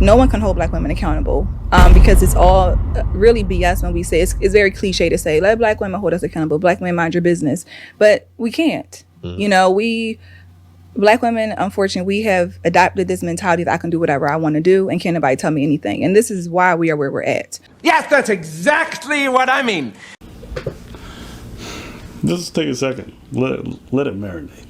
no one can hold black women accountable because it's all really BS when we say it's very cliche to say let black women hold us accountable, black men mind your business, but we can't. You know, black women, unfortunately, we have adopted this mentality that I can do whatever I want to do and can't nobody tell me anything, and this is why we are where we're at. Yes, that's exactly what I mean. Just take a second, let it marinate.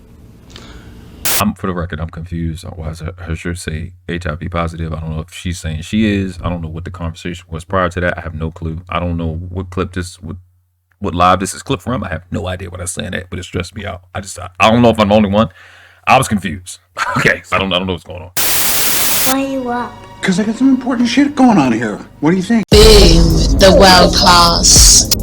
For the record, I'm confused on why her shirt say HIV positive. I don't know if she's saying she is. I don't know what the conversation was prior to that. I have no clue. I don't know what clip what live this is clipped from. I have no idea what I'm saying that, but it stressed me out. I don't know if I'm the only one. I was confused. Okay, so I don't know what's going on. Why are you up? Because I got some important shit going on here. What do you think? Boom, the world class.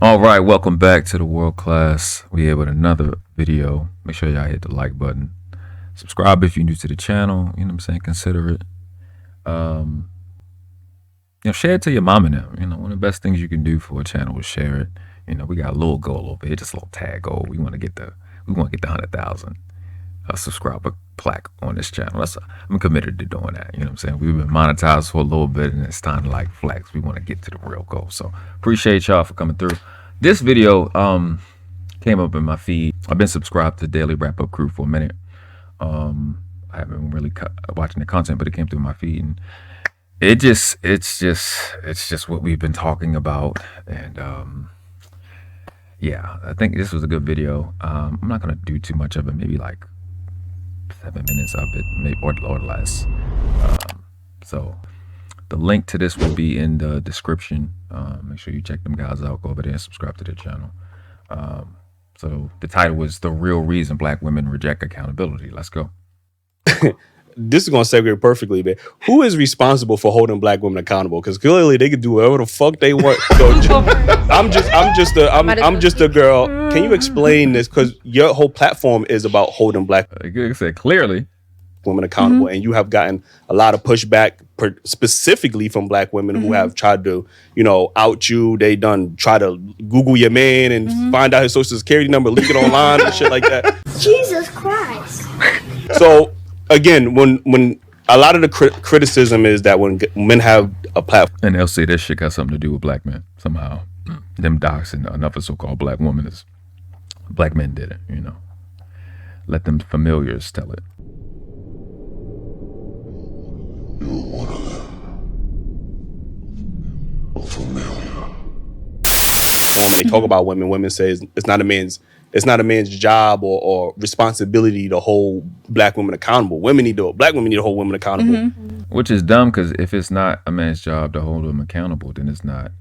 All right, welcome back to the World Class. We here with another video. Make sure y'all hit the like button. Subscribe if you're new to the channel. You know what I'm saying? Consider it. Share it to your mom and them. You know, one of the best things you can do for a channel is share it. You know, we got a little goal over here, just a little tag goal. We want to get the 100,000 subscriber plaque on this channel. I'm committed to doing that. You know what I'm saying? We've been monetized for a little bit, and it's time to like flex. We want to get to the real goal. So appreciate y'all for coming through. This video came up in my feed. I've been subscribed to DailyRapUpCrew for a minute. I haven't been really watching the content, but it came through my feed, and it's just what we've been talking about. And yeah, I think this was a good video. I'm not gonna do too much of it. Maybe like 7 minutes of it, maybe or less. So the link to this will be in the description. Make sure you check them guys out. Go over there and subscribe to their channel. So the title was "The Real Reason Black Women Reject Accountability." Let's go. This is going to segue perfectly, man. Who is responsible for holding black women accountable? Because clearly they can do whatever the fuck they want. So I'm just a girl. Can you explain this? Because your whole platform is about holding black Like I said, clearly women accountable, and you have gotten a lot of pushback, specifically from black women who have tried to, out you. They try to Google your man and find out his social security number, leak it online and shit like that. Jesus Christ. So again, when a lot of the criticism is that when men have a platform, and they'll say this shit got something to do with black men somehow. Them doxing another so-called black woman is black men did it. Let them familiars tell it. You're one of them. A familiar. When they talk about women say it's not a man's job or responsibility to hold black women accountable. Black women need to hold women accountable. Which is dumb, because if it's not a man's job to hold them accountable, then it's not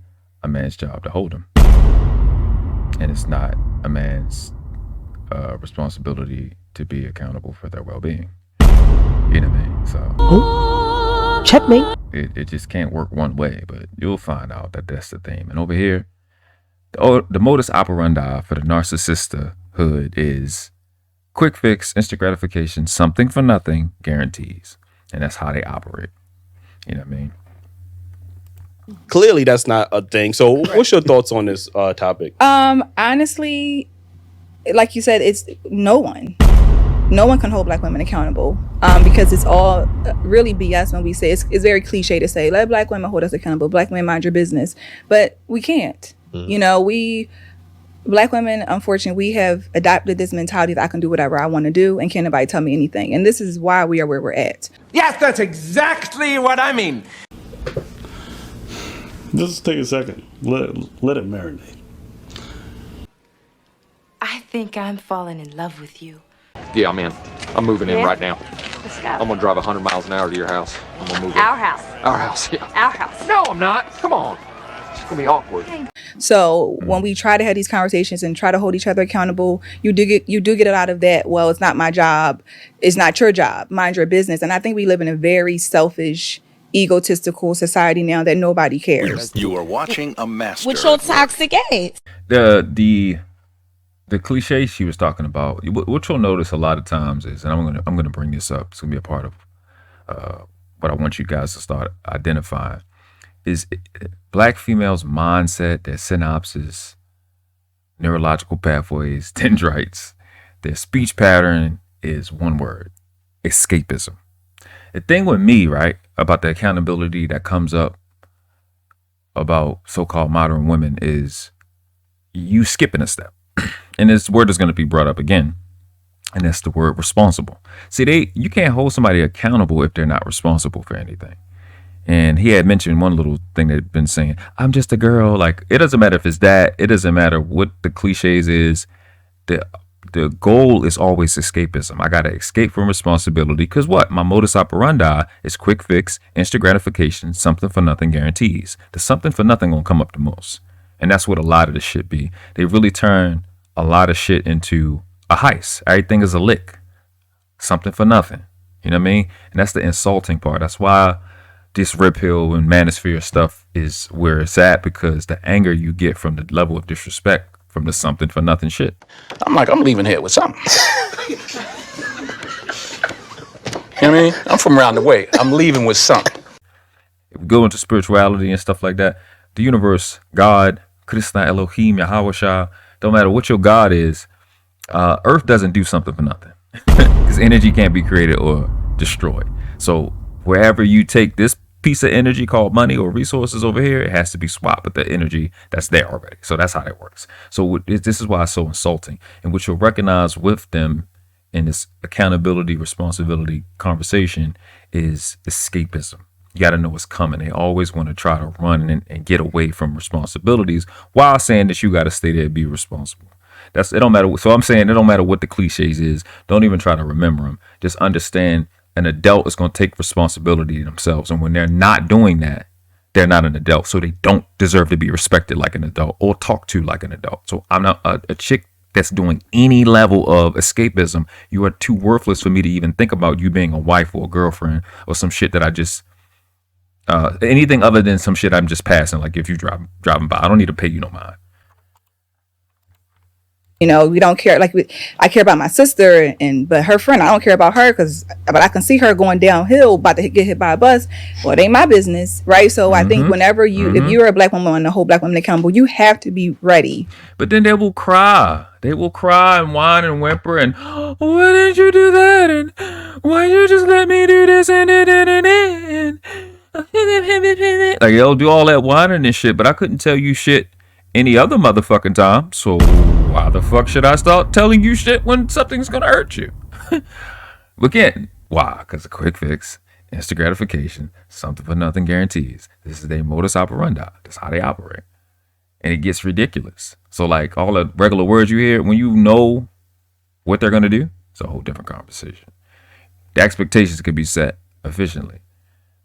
a man's job to hold them. And it's not a man's responsibility to be accountable for their well-being. You know what I mean? So checkmate. It just can't work one way, but you'll find out that that's the theme. And over here, the modus operandi for the narcissisthood is quick fix, instant gratification, something for nothing, guarantees. And that's how they operate. You know what I mean? Clearly, that's not a thing. So what's your thoughts on this topic? Honestly, like you said, it's no one can hold black women accountable because it's all really BS when we say it's very cliche to say let black women hold us accountable, black men mind your business, but we can't. Black women, unfortunately, we have adopted this mentality that I can do whatever I want to do and can't nobody tell me anything, and this is why we are where we're at. Yes, that's exactly what I mean. Just take a second, let it marinate. I think I'm falling in love with you. Yeah, I'm in. I'm moving in right now. Let's go. I'm gonna drive 100 miles an hour to your house. I'm gonna move Our in. house. Our house, yeah. Our house. No, I'm not. Come on. It's gonna be awkward. So when we try to have these conversations and try to hold each other accountable, you do get it out of that. Well, it's not my job. It's not your job. Mind your business. And I think we live in a very selfish, egotistical society now that nobody cares. You are watching a master. With your toxic ass. The the cliche she was talking about, what you'll notice a lot of times is, and I'm gonna bring this up. It's gonna be a part of what I want you guys to start identifying, is black females' mindset, their synapses, neurological pathways, dendrites, their speech pattern is one word: escapism. The thing with me, right, about the accountability that comes up about so-called modern women is you skipping a step. And this word is going to be brought up again, and that's the word responsible. See, you can't hold somebody accountable if they're not responsible for anything. And he had mentioned one little thing that had been saying, I'm just a girl. Like, it doesn't matter if it's that. It doesn't matter what the cliches is. The goal is always escapism. I got to escape from responsibility because what? My modus operandi is quick fix, instant gratification, something for nothing guarantees. The something for nothing going to come up the most. And that's what a lot of the shit be. They really turn a lot of shit into a heist. Everything is a lick. Something for nothing. You know what I mean? And that's the insulting part. That's why this Rip Hill and Manosphere stuff is where it's at, because the anger you get from the level of disrespect from the something for nothing shit. I'm leaving here with something. You know what I mean? I'm from around the way. I'm leaving with something. If we go into spirituality and stuff like that, the universe, God, Krishna, Elohim, Yahweh, don't matter what your God is, Earth doesn't do something for nothing. Because energy can't be created or destroyed. So wherever you take this piece of energy called money or resources over here, it has to be swapped with the energy that's there already. So that's how that works. So this is why it's so insulting. And what you'll recognize with them in this accountability, responsibility conversation is escapism. You got to know what's coming. They always want to try to run and get away from responsibilities while saying that you got to stay there and be responsible. It don't matter. So I'm saying it don't matter what the cliches is. Don't even try to remember them. Just understand an adult is going to take responsibility themselves. And when they're not doing that, they're not an adult. So they don't deserve to be respected like an adult or talked to like an adult. So I'm not a chick that's doing any level of escapism. You are too worthless for me to even think about you being a wife or a girlfriend or some shit that I just, anything other than some shit I'm just passing. Like if you driving by, I don't need to pay you no mind. You know, we don't care. Like I care about my sister, but her friend, I don't care about her but I can see her going downhill, about to get hit by a bus. Well, it ain't my business, right? So I think whenever if you're a black woman and the whole Black Women Accountable, you have to be ready. But then they will cry. They will cry and whine and whimper and, why didn't you do that? And why you just let me do this and like they'll do all that whining and shit. But I couldn't tell you shit any other motherfucking time. So why the fuck should I start telling you shit when something's gonna hurt you? Again, why? Because a quick fix, instant gratification, something for nothing guarantees. This is their modus operandi. That's how they operate. And it gets ridiculous. So like all the regular words you hear, when you know what they're gonna do, it's a whole different conversation. The expectations can be set efficiently.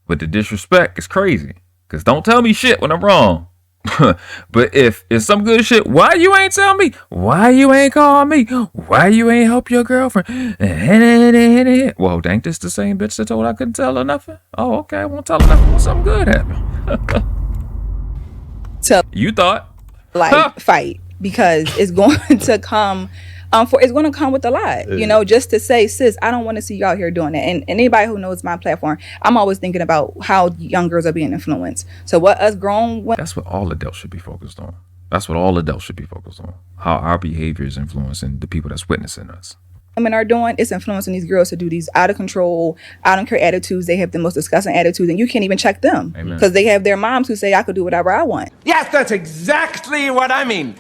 But the disrespect is crazy. Because don't tell me shit when I'm wrong. But if it's some good shit, why you ain't tell me? Why you ain't call me? Why you ain't help your girlfriend? Well, ain't this the same bitch that told I couldn't tell her nothing? Oh, okay, I won't tell her nothing when something good happened. So you thought fight, because it's going to come it's going to come with a lot, you know, just to say, sis, I don't want to see you out here doing that. And anybody who knows my platform, I'm always thinking about how young girls are being influenced. So what us grown women, that's what all adults should be focused on. That's what all adults should be focused on. How our behavior is influencing the people that's witnessing us. Women are doing, it's influencing these girls to do these out of control, I don't care attitudes. They have the most disgusting attitudes, and you can't even check them because they have their moms who say I could do whatever I want. Yes, that's exactly what I mean.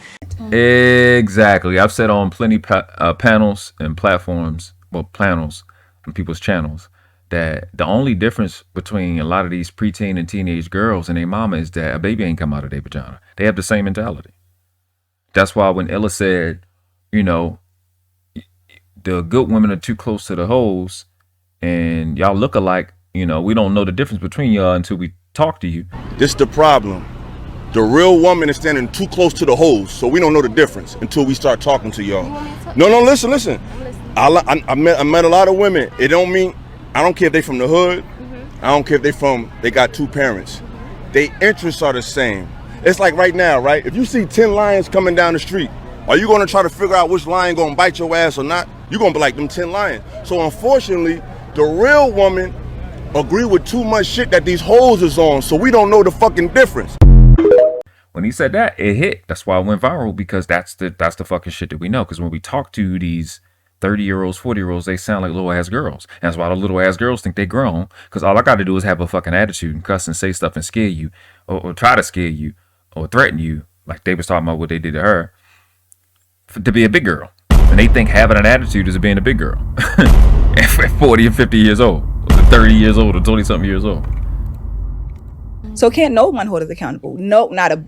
Exactly. I've said on plenty panels and platforms, panels on people's channels, that the only difference between a lot of these preteen and teenage girls and their mama is that a baby ain't come out of their vagina. They have the same mentality. That's why when Ella said, you know, the good women are too close to the hoes and y'all look alike, you know, we don't know the difference between y'all until we talk to you. This is the problem. The real woman is standing too close to the hoes, so we don't know the difference until we start talking to y'all. No, listen. I met a lot of women. It don't mean, I don't care if they from the hood. I don't care if they got two parents. Their interests are the same. It's like right now, right? If you see 10 lions coming down the street, Are you gonna try to figure out which lion gonna bite your ass or not? You're gonna be like them 10 lions. So unfortunately, the real woman agree with too much shit that these hoes is on, so we don't know the fucking difference. When he said that, it hit. That's why it went viral, because that's the fucking shit that we know. Because when we talk to these 30-year-olds, 40-year-olds, they sound like little ass girls. And that's why the little ass girls think they grown. Because all I got to do is have a fucking attitude and cuss and say stuff and scare you, or try to scare you, or threaten you, like they was talking about what they did to her, to be a big girl. And they think having an attitude is being a big girl. At 40 and 50 years old, or 30 years old, or 20-something years old. So can't no one hold us accountable. No, not a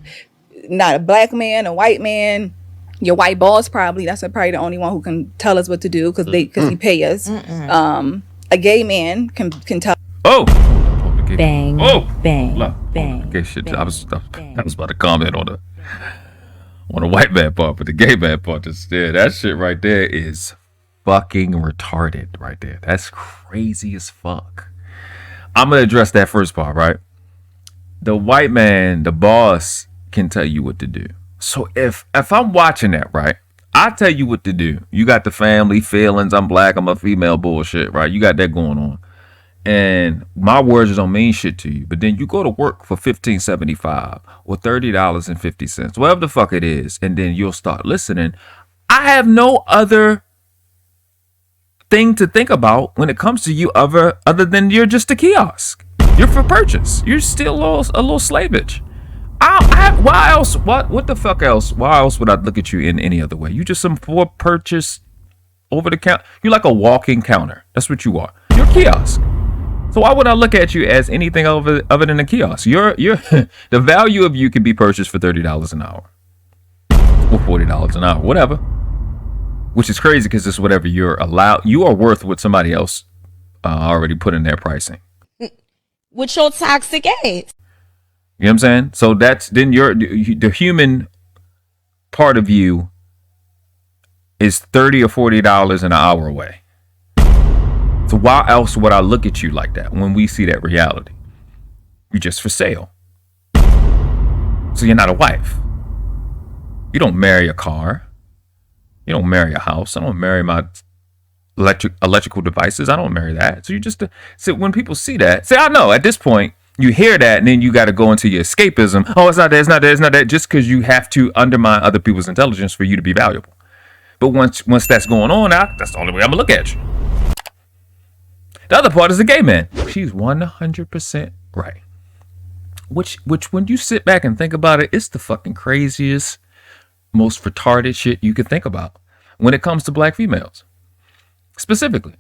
black man, a white man, your white boss probably. That's probably the only one who can tell us what to do because he pay us. A gay man can tell. Oh, Bang. Oh, bang. Bang. Okay, shit. Bang, I was about to comment on the white man part, but the gay man part is there. That shit right there is fucking retarded right there. That's crazy as fuck. I'm gonna address that first part, right? The white man, the boss, can tell you what to do. So if I'm watching that, right, I tell you what to do. You got the family feelings, I'm black, I'm a female bullshit, right? You got that going on. And my words don't mean shit to you. But then you go to work for $15.75 or $30.50, whatever the fuck it is, and then you'll start listening. I have no other thing to think about when it comes to you other than you're just a kiosk. You're for purchase. You're still a little slavage. Why else? What the fuck else? Why else would I look at you in any other way? You just some for purchase over the counter. You're like a walking counter. That's what you are. You're a kiosk. So why would I look at you as anything other than a kiosk? You're the value of you can be purchased for $30 an hour or $40 an hour, whatever. Which is crazy because it's whatever you're allowed. You are worth what somebody else already put in their pricing. With your toxic ass. You know what I'm saying? So that's then the human part of you is $30 or $40 an hour away. So why else would I look at you like that when we see that reality? You're just for sale. So you're not a wife. You don't marry a car. You don't marry a house. I don't marry my electrical devices. I don't marry that. So you just so when people see that, say, I know at this point you hear that, and then you got to go into your escapism. Oh, it's not that. It's not that. It's not that. Just because you have to undermine other people's intelligence for you to be valuable. But once that's going on, that's the only way I'm gonna look at you. The other part is the gay man. She's 100% right. Which when you sit back and think about it, it's the fucking craziest, most retarded shit you could think about when it comes to black females. Specifically.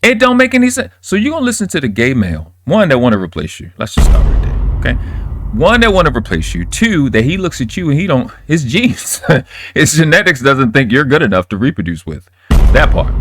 It don't make any sense. So you're going to listen to the gay male. One, that want to replace you. Let's just start right there. Okay. One, that want to replace you. Two, that he looks at you and his genes, his genetics doesn't think you're good enough to reproduce with. That part.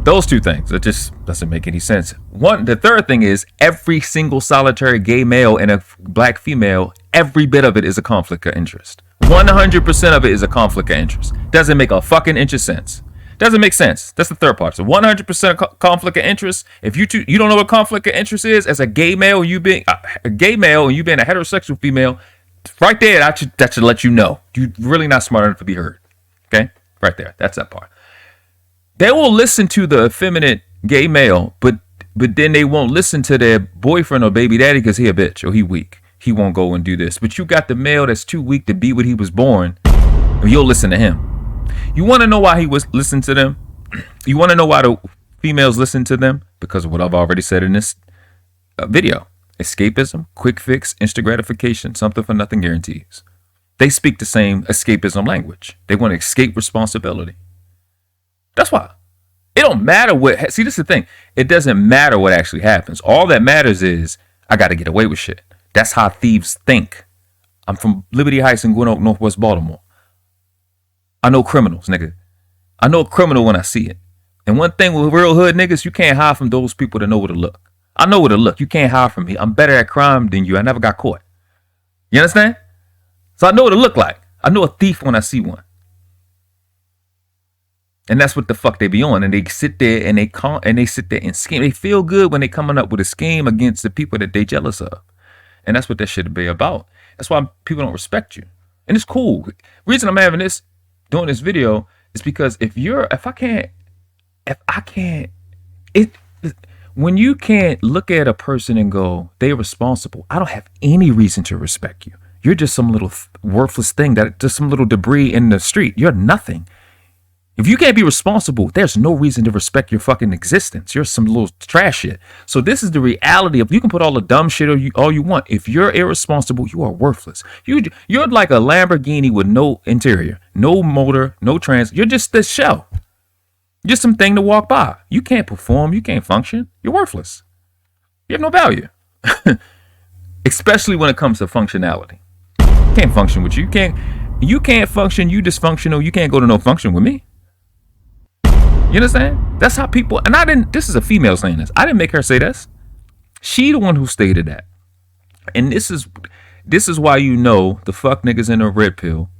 Those two things. It just doesn't make any sense. One, the third thing is every single solitary gay male and a black female, every bit of it is a conflict of interest. 100% of it is a conflict of interest. Doesn't make a fucking inch of sense. Doesn't make sense. That's the third part. So 100% conflict of interest. If you don't know what conflict of interest is, as a gay male, you being a gay male and you being a heterosexual female, right there, that should let you know you're really not smart enough to be heard. Okay, right there. That's that part. They will listen to the effeminate gay male, but then they won't listen to their boyfriend or baby daddy because he a bitch or he weak. He won't go and do this. But you got the male that's too weak to be what he was born. You'll listen to him. You want to know why he was listening to them? You want to know why the females listen to them? Because of what I've already said in this video. Escapism, quick fix, instant gratification, something for nothing guarantees. They speak the same escapism language. They want to escape responsibility. That's why. It don't matter what. See, this is the thing. It doesn't matter what actually happens. All that matters is I got to get away with shit. That's how thieves think. I'm from Liberty Heights in Gwinnett Oak, Northwest Baltimore. I know criminals, nigga. I know a criminal when I see it. And one thing with real hood niggas, you can't hide from those people that know where to look. I know where to look. You can't hide from me. I'm better at crime than you. I never got caught. You understand? So I know what it look like. I know a thief when I see one. And that's what the fuck they be on. And they sit there and they sit there and scheme. They feel good when they coming up with a scheme against the people that they jealous of. And that's what that shit be about. That's why people don't respect you. And it's cool. Reason I'm having this, doing this video is because when you can't look at a person and go, they're responsible, I don't have any reason to respect you. You're just some little worthless thing, just some little debris in the street. You're nothing. If you can't be responsible, there's no reason to respect your fucking existence. You're some little trash shit. So this is the reality of, you can put all the dumb shit all you want. If you're irresponsible, you are worthless. You're like a Lamborghini with no interior, no motor, no you're just this shell. Just some thing to walk by. You can't perform. You can't function. You're worthless. You have no value. Especially when it comes to functionality. You can't function with you. You can't function. You dysfunctional. You can't go to no function with me. You understand? That's how people, and this is a female saying this. I didn't make her say this. She the one who stated that. And this is why you know the fuck niggas in the red pill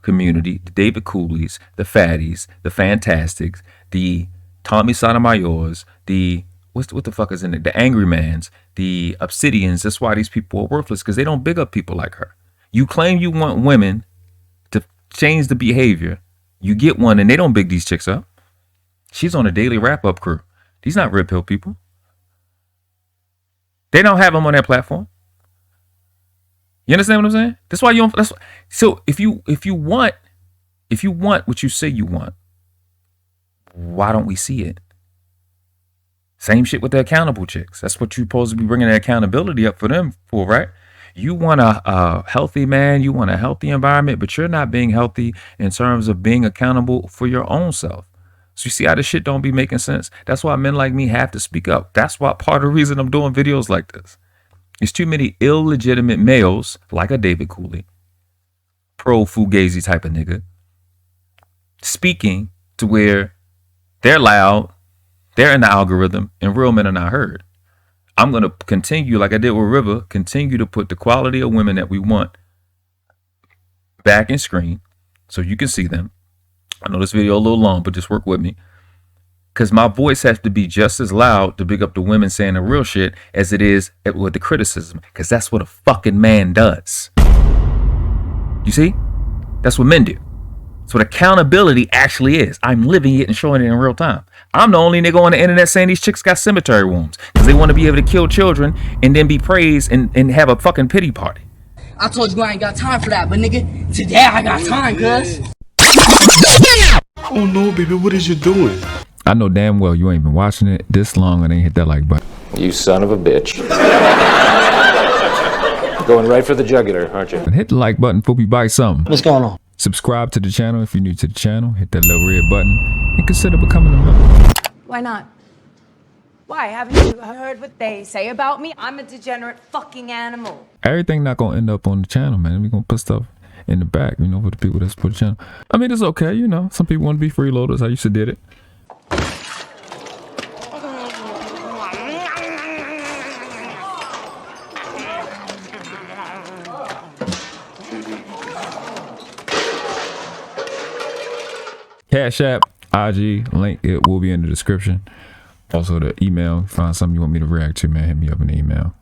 community, the David Cooley's, the Fatties, the Fantastics, the Tommy Sotomayor's, the what the fuck is in it? The Angry Mans, the Obsidians. That's why these people are worthless, because they don't big up people like her. You claim you want women to change the behavior. You get one and they don't big these chicks up. She's on a Daily Wrap Up Crew. These not red pill people. They don't have them on their platform. You understand what I'm saying? That's why you don't. So if you want what you say you want, why don't we see it? Same shit with the accountable chicks. That's what you're supposed to be bringing the accountability up for them for, right? You want a healthy man, you want a healthy environment, but you're not being healthy in terms of being accountable for your own self. So you see how this shit don't be making sense? That's why men like me have to speak up. That's why part of the reason I'm doing videos like this. There's too many illegitimate males, like a David Cooley, pro-Fugazi type of nigga, speaking to where they're loud, they're in the algorithm, and real men are not heard. I'm going to continue, like I did with River, continue to put the quality of women that we want back in screen so you can see them. I know this video a little long, but just work with me. Because my voice has to be just as loud to big up the women saying the real shit as it is with the criticism. Because that's what a fucking man does. You see? That's what men do. That's what accountability actually is. I'm living it and showing it in real time. I'm the only nigga on the internet saying these chicks got cemetery wombs. Because they want to be able to kill children and then be praised and have a fucking pity party. I told you I ain't got time for that, but nigga, today I got time, cuz. Oh no, baby, what is you doing? I know damn well you ain't been watching it this long and ain't hit that like button. You son of a bitch. Going right for the jugular, aren't you? And hit the like button before we buy something. What's going on? Subscribe to the channel if you're new to the channel. Hit that little red button and consider becoming a member. Why not? Why? Haven't you heard what they say about me? I'm a degenerate fucking animal. Everything not gonna end up on the channel, man. We're gonna put stuff in the back, you know, for the people that support the channel. I mean, it's okay, you know. Some people want to be freeloaders. I used to did it. Cash App, IG, link, it will be in the description. Also the email, find something you want me to react to, man, hit me up in the email.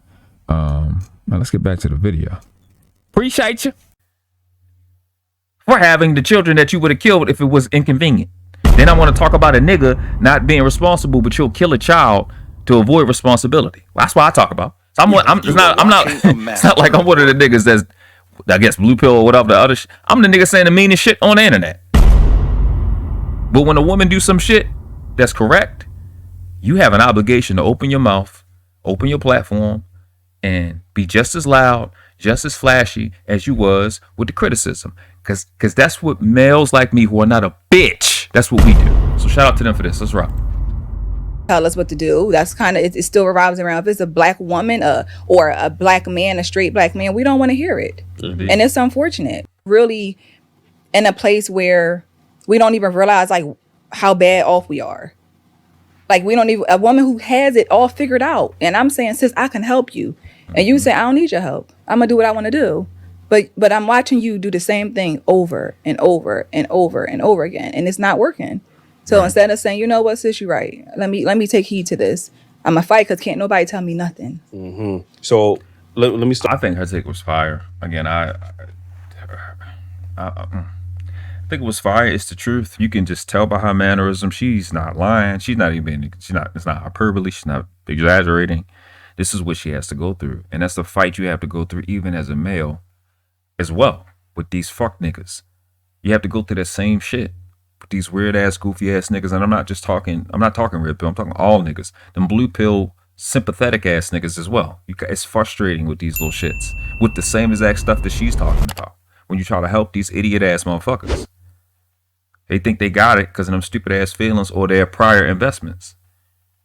Now let's get back to the video. Appreciate you for having the children that you would have killed if it was inconvenient. Then I want to talk about a nigga not being responsible, but you'll kill a child to avoid responsibility. Well, that's what I talk about. So it's not like I'm one of the niggas that's, I guess, blue pill or whatever the other I'm the nigga saying the meanest shit on the internet. But when a woman do some shit that's correct, you have an obligation to open your mouth, open your platform, and be just as loud, just as flashy as you was with the criticism. Because that's what males like me who are not a bitch, that's what we do. So shout out to them for this. Let's rock. Tell us what to do. That's kind of, it still revolves around if it's a black woman or a black man, a straight black man, we don't want to hear it. Mm-hmm. And it's unfortunate. Really in a place where we don't even realize like how bad off we are. Like we don't even, a woman who has it all figured out. And I'm saying, sis, I can help you. And you say, I don't need your help. I'm gonna do what I want to do. But I'm watching you do the same thing over and over and over and over again. And it's not working. So instead of saying, you know what, sis, you're right. Let me take heed to this. I'm gonna fight because can't nobody tell me nothing. Mm-hmm. So let me start. I think her take was fire. Again, I think it was fire. It's the truth. You can just tell by her mannerism. She's not lying. She's not even. She's not. It's not hyperbole. She's not exaggerating. This is what she has to go through, and that's the fight you have to go through, even as a male, as well. With these fuck niggas, you have to go through that same shit. With these weird ass, goofy ass niggas, and I'm not talking red pill. I'm talking all niggas. Them blue pill, sympathetic ass niggas as well. It's frustrating with these little shits. With the same exact stuff that she's talking about. When you try to help these idiot ass motherfuckers. They think they got it because of them stupid ass feelings or their prior investments.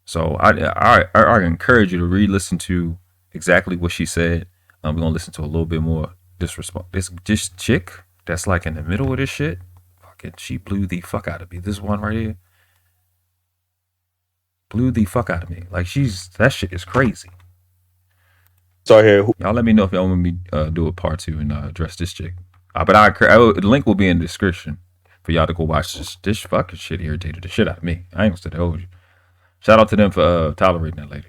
So I encourage you to re-listen to exactly what she said. We're gonna listen to a little bit more. This chick that's like in the middle of this shit. Fucking, she blew the fuck out of me. This one right here blew the fuck out of me. Like that shit is crazy. Sorry, here. Y'all let me know if y'all want me do a part 2 and address this chick. The link will be in the description. For y'all to go watch this fucking shit irritated the shit out of me. I ain't gonna say hold you. Shout out to them for tolerating that lady.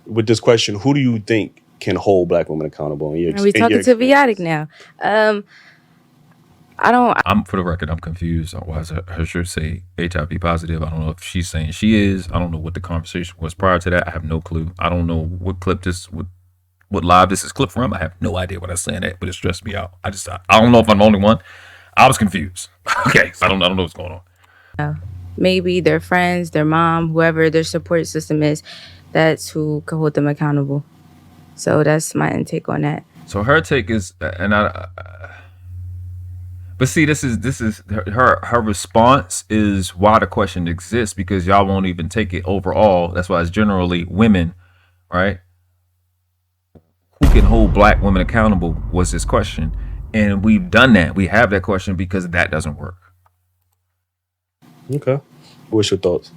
With this question, who do you think can hold black women accountable? Are we talking to Biotic now? I'm for the record, I'm confused on why her shirt say HIV positive. I don't know if she's saying she is. I don't know what the conversation was prior to that. I have no clue. I don't know what clip what live this is clipped from. I have no idea what I'm saying that, but it stressed me out. I don't know if I'm the only one. I was confused. Okay, so I don't know what's going on. Maybe their friends, their mom, whoever their support system is, that's who can hold them accountable. So that's my intake on that. So her take is, but see, this is her response is why the question exists, because y'all won't even take it overall. That's why it's generally women, right? Who can hold black women accountable was this question. And we've done that. We have that question because that doesn't work. Okay. What's your thoughts?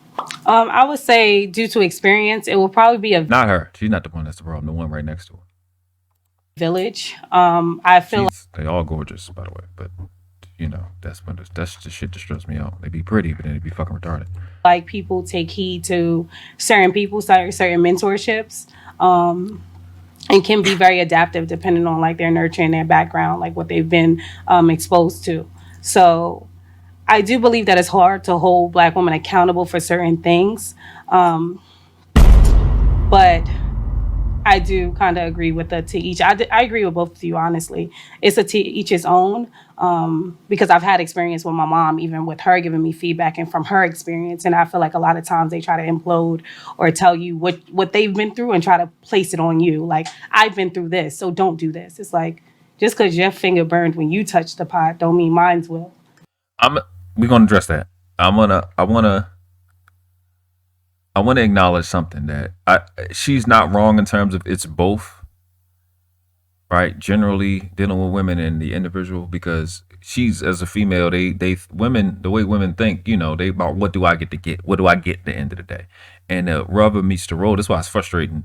I would say due to experience, it will probably be not her. She's not the one that's the problem. The one right next to her. Village. I feel they all gorgeous, by the way, but you know that's the shit that stresses me out. They be pretty, but then they be fucking retarded. Like people take heed to certain people, certain mentorships. And can be very adaptive depending on like their nurture and their background, like what they've been exposed to. So I do believe that it's hard to hold black women accountable for certain things. But I do kind of agree with the to each. I agree with both of you, honestly. It's a to each his own, because I've had experience with my mom, even with her giving me feedback and from her experience. And I feel like a lot of times they try to implode or tell you what they've been through and try to place it on you. Like, I've been through this, so don't do this. It's like, just because your finger burned when you touch the pot don't mean mine's will. We're going to address that. I want to acknowledge something that she's not wrong in terms of it's both, right? Generally dealing with women and the individual, because she's, as a female, women, the way women think, you know, they about what do I get to get? What do I get at the end of the day? And rubber meets the road. That's why it's frustrating.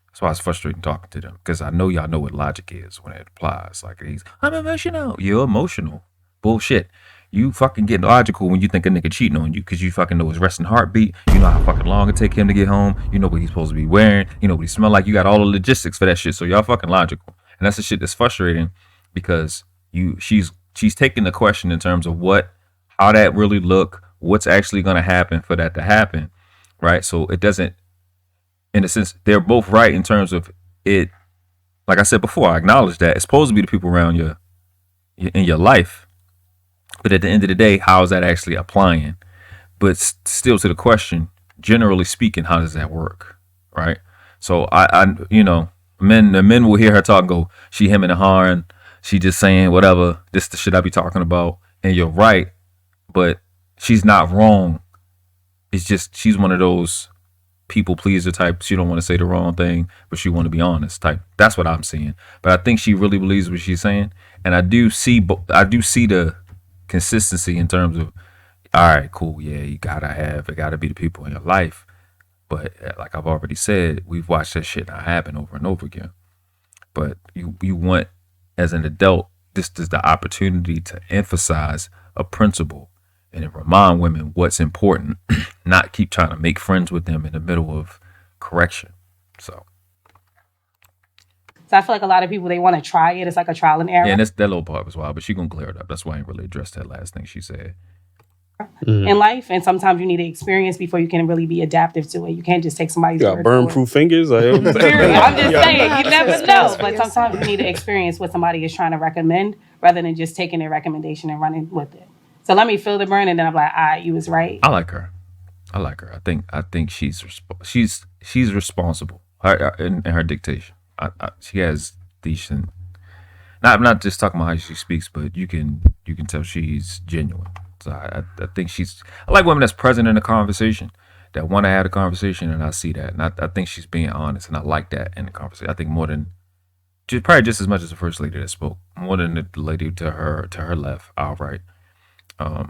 That's why it's frustrating talking to them, because I know y'all know what logic is when it applies. Like, I'm emotional. You're emotional. Bullshit. You fucking get logical when you think a nigga cheating on you, because you fucking know his resting heartbeat. You know how fucking long it take him to get home. You know what he's supposed to be wearing. You know what he smell like. You got all the logistics for that shit. So y'all fucking logical. And that's the shit that's frustrating, because she's taking the question in terms of how that really look, what's actually going to happen for that to happen, right? So it doesn't, in a sense, they're both right in terms of it. Like I said before, I acknowledge that it's supposed to be the people around you in your life. But at the end of the day, how is that actually applying? But still to the question, generally speaking, how does that work? Right? So the men will hear her talk and go, she him and hawing, she just saying whatever, this the shit I be talking about. And you're right, but she's not wrong. It's just, she's one of those people pleaser type. She don't want to say the wrong thing, but she want to be honest type. That's what I'm seeing. But I think she really believes what she's saying. And I do see the consistency in terms of, all right, cool, yeah, it gotta be the people in your life. But like I've already said, we've watched that shit not happen over and over again. But you want, as an adult, this is the opportunity to emphasize a principle and remind women what's important, not keep trying to make friends with them in the middle of correction. So I feel like a lot of people, they want to try it. It's like a trial and error. Yeah, and that little part was wild, but she gonna clear it up. That's why I ain't really addressed that last thing she said. In life, and sometimes you need to experience before you can really be adaptive to it. You can't just take somebody's You got word burn-proof fingers. I'm just saying, you never know. But sometimes you need to experience what somebody is trying to recommend rather than just taking their recommendation and running with it. So let me feel the burn, and then I'm like, all right, you was right. I like her. I think she's responsible in her dictation. She has decent. I'm not just talking about how she speaks, but you can tell she's genuine. So I think I like women that's present in the conversation, that want to have a conversation, and I see that. And I think she's being honest, and I like that in the conversation. I think more than, probably just as much as the first lady that spoke, more than the lady to her left, outright. I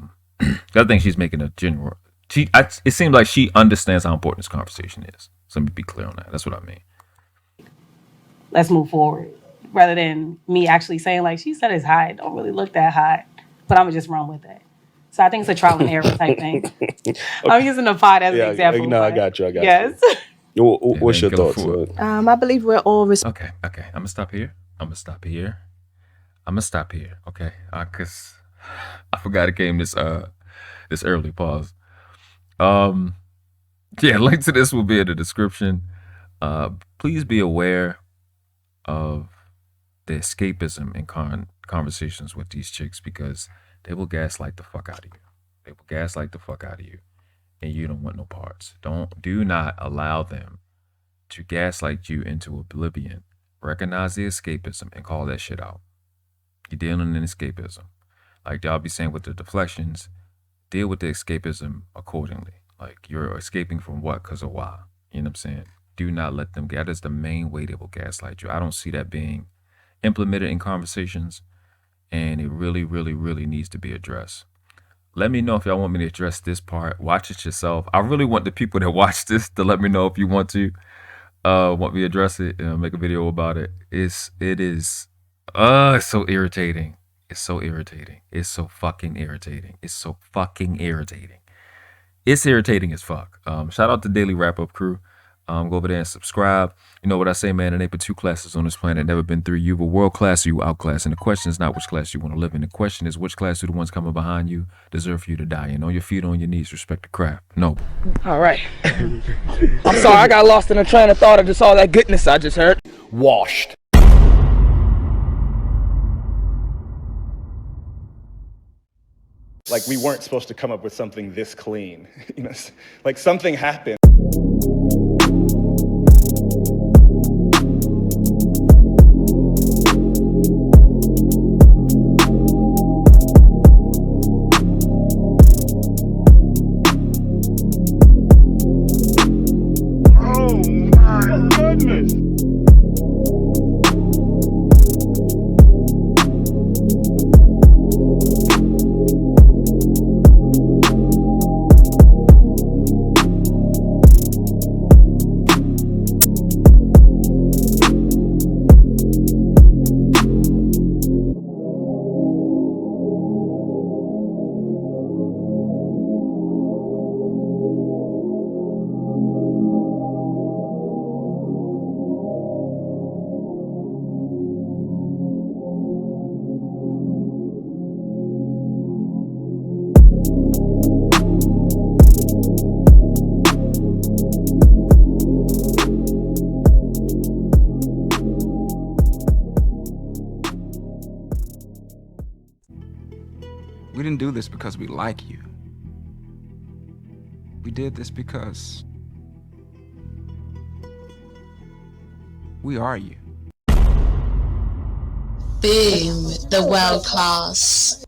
think she's making a genuine, it seems like she understands how important this conversation is. So let me be clear on that. That's what I mean. Let's move forward. Rather than me actually saying, like, she said it's hot. Don't really look that hot. But I'm going to just run with it. So I think it's a trial and error type thing. Okay. I'm using the pot as an example. No, I got you. Yes. You. What's your thoughts? I believe we're all Okay. I'm going to stop here. Okay. Because I forgot it came this early. Pause. Yeah, link to this will be in the description. Please be aware of the escapism in conversations with these chicks, because they will gaslight the fuck out of you. And you don't want no parts. Do not allow them to gaslight you into oblivion. Recognize the escapism and call that shit out. You're dealing in escapism. Like y'all be saying with the deflections, deal with the escapism accordingly. Like, you're escaping from what, because of why. You know what I'm saying? Do not let them, that is the main way they will gaslight you. I don't see that being implemented in conversations, and it really, really, really needs to be addressed. Let me know if y'all want me to address this part. Watch it yourself. I really want the people that watch this to let me know if you want me to address it and make a video about it. It's so irritating. It's so irritating. It's so fucking irritating. It's irritating as fuck. Shout out to Daily Wrap Up Crew. Go over there and subscribe. You know what I say, man? There ain't but two classes on this planet. Never been three. You a world class or you outclass. And the question is not which class you want to live in. The question is which class do the ones coming behind you deserve for you to die in. On your feet, on your knees, respect the craft. No. All right. I'm sorry, I got lost in a train of thought of just all that goodness I just heard. Washed. Like, we weren't supposed to come up with something this clean. You know, like something happened. We didn't do this because we like you. We did this because we are you. Boom, the world class.